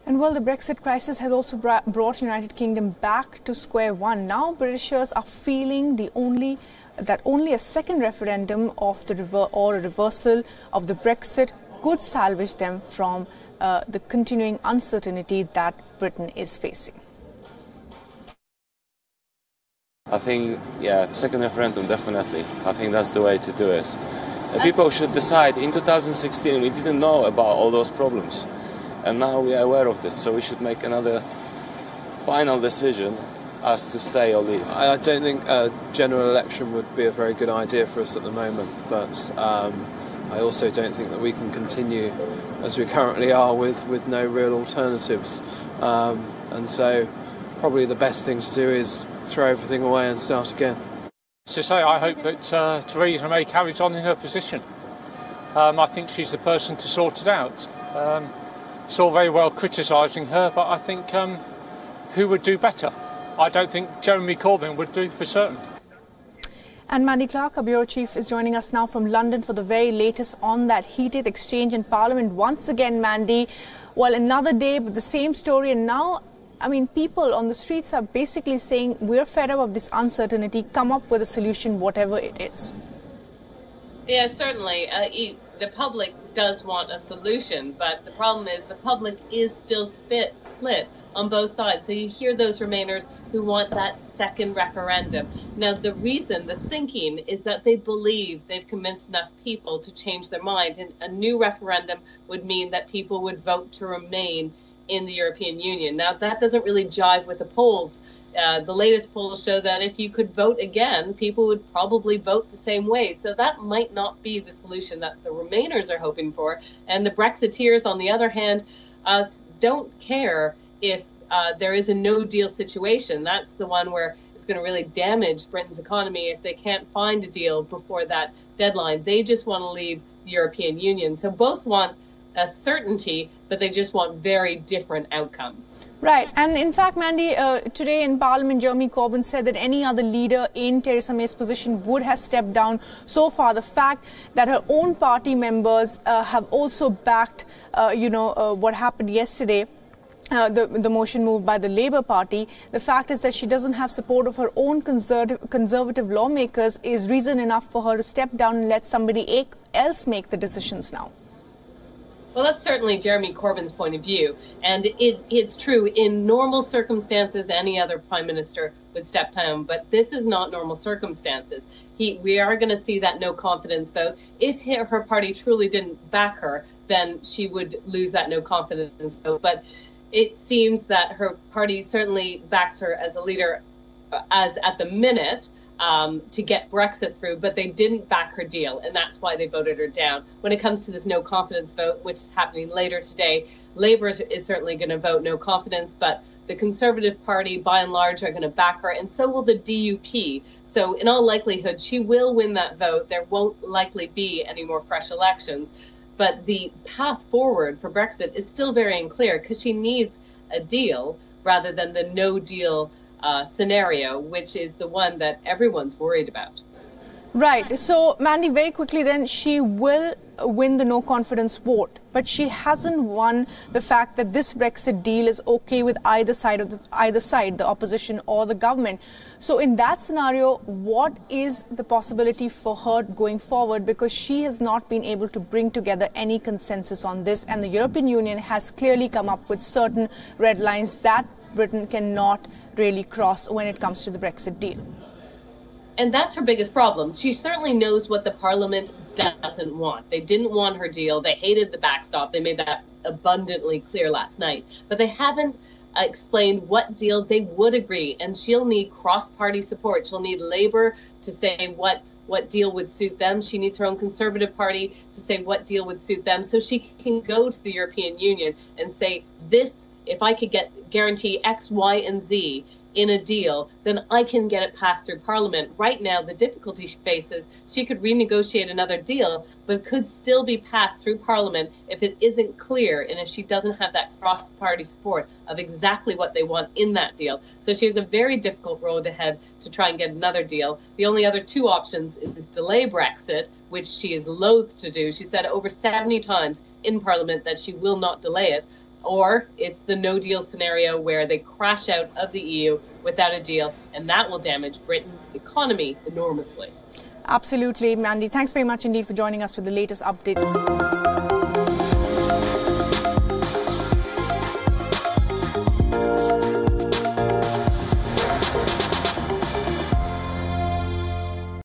And well, the Brexit crisis has also brought United Kingdom back to square one. Now Britishers are feeling that only a second referendum of or a reversal of the Brexit could salvage them from the continuing uncertainty that Britain is facing. I think, yeah, second referendum, definitely. I think that's the way to do it. People should decide. In 2016, we didn't know about all those problems. And now we are aware of this, so we should make another final decision as to stay or leave. I don't think a general election would be a very good idea for us at the moment, but I also don't think that we can continue as we currently are with no real alternatives. And so probably the best thing to do is throw everything away and start again. To say, I hope that Theresa May carries on in her position. I think she's the person to sort it out. It's all very well criticising her, but I think who would do better? I don't think Jeremy Corbyn would do, for certain. And Mandy Clark, our bureau chief, is joining us now from London for the very latest on that heated exchange in Parliament. Once again, Mandy, well, another day, but the same story. And now, I mean, people on the streets are basically saying we're fed up of this uncertainty. Come up with a solution, whatever it is. Yeah, certainly. The public does want a solution, but the problem is the public is still split on both sides. So you hear those Remainers who want that second referendum. Now, the thinking is that they believe they've convinced enough people to change their mind, and a new referendum would mean that people would vote to remain in the European Union. Now, that doesn't really jive with the polls. The latest polls show that if you could vote again, people would probably vote the same way. So that might not be the solution that the Remainers are hoping for. And the Brexiteers, on the other hand, don't care if there is a no-deal situation. That's the one where it's going to really damage Britain's economy if they can't find a deal before that deadline. They just want to leave the European Union. So both want a certainty, but they just want very different outcomes. Right. And in fact, Mandy, today in Parliament, Jeremy Corbyn said that any other leader in Theresa May's position would have stepped down. So far, the fact that her own party members have also backed, what happened yesterday, the motion moved by the Labour Party, the fact is that she doesn't have support of her own conservative lawmakers is reason enough for her to step down and let somebody else make the decisions now. Well, that's certainly Jeremy Corbyn's point of view. And it's true. In normal circumstances, any other prime minister would step down. But this is not normal circumstances. We are going to see that no confidence vote. If her party truly didn't back her, then she would lose that no confidence vote. But it seems that her party certainly backs her as a leader as at the minute. To get Brexit through, but they didn't back her deal, and that's why they voted her down. When it comes to this no confidence vote, which is happening later today, Labour is certainly going to vote no confidence, but the Conservative Party, by and large, are going to back her, and so will the DUP. So in all likelihood, she will win that vote. There won't likely be any more fresh elections. But the path forward for Brexit is still very unclear because she needs a deal rather than the no deal scenario, which is the one that everyone's worried about. Right. So, Mandy, very quickly then, she will win the no confidence vote, but she hasn't won the fact that this Brexit deal is okay with either side, the opposition or the government. So in that scenario, what is the possibility for her going forward? Because she has not been able to bring together any consensus on this, and the European Union has clearly come up with certain red lines that Britain cannot really cross when it comes to the Brexit deal. And that's her biggest problem. She certainly knows what the Parliament doesn't want. They didn't want her deal. They hated the backstop. They made that abundantly clear last night. But they haven't explained what deal they would agree. And she'll need cross-party support. She'll need Labour to say what deal would suit them. She needs her own Conservative Party to say what deal would suit them. So she can go to the European Union and say, this, if I could guarantee X, Y, and Z in a deal, then I can get it passed through Parliament. Right now, the difficulty she faces, she could renegotiate another deal, but it could still be passed through Parliament if it isn't clear and if she doesn't have that cross-party support of exactly what they want in that deal. So she has a very difficult road ahead to try and get another deal. The only other two options is delay Brexit, which she is loath to do. She said over 70 times in Parliament that she will not delay it. or it's the no deal scenario where they crash out of the EU without a deal, and that will damage Britain's economy enormously. Absolutely, Mandy. Thanks very much indeed for joining us with the latest update.